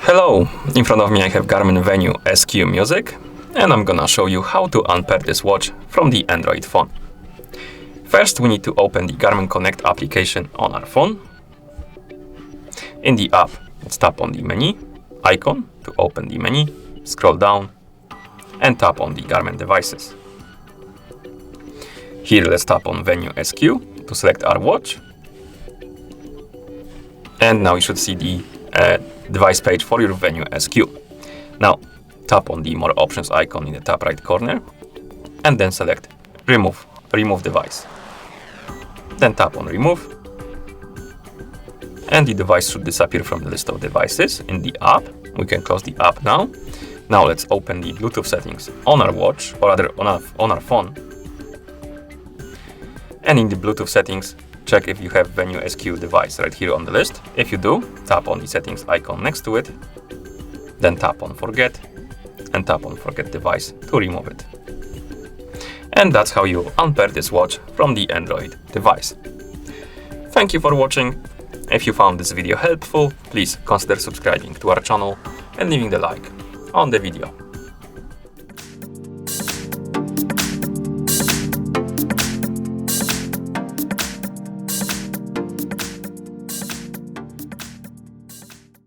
Hello, in front of me I have GARMIN Venu Sq music, and I'm gonna show you how to unpair this watch from the Android phone. First, we need to open the Garmin Connect application on our phone. In the app, let's tap on the menu icon to open the menu, scroll down, and tap on the Garmin devices. Here, let's tap on Venu Sq to select our watch. And now you should see the device page for your Venu Sq. Now, tap on the More Options icon in the top right corner, and then select Remove Device. Then tap on Remove, and the device should disappear from the list of devices in the app. We can close the app now. Now let's open the Bluetooth settings on our watch, or rather on our phone. And in the Bluetooth settings, check if you have Venu Sq device right here on the list. If you do, tap on the settings icon next to it, then tap on Forget, and tap on Forget Device to remove it. And that's how you unpair this watch from the Android device. Thank you for watching. If you found this video helpful, please consider subscribing to our channel and leaving the like on the video.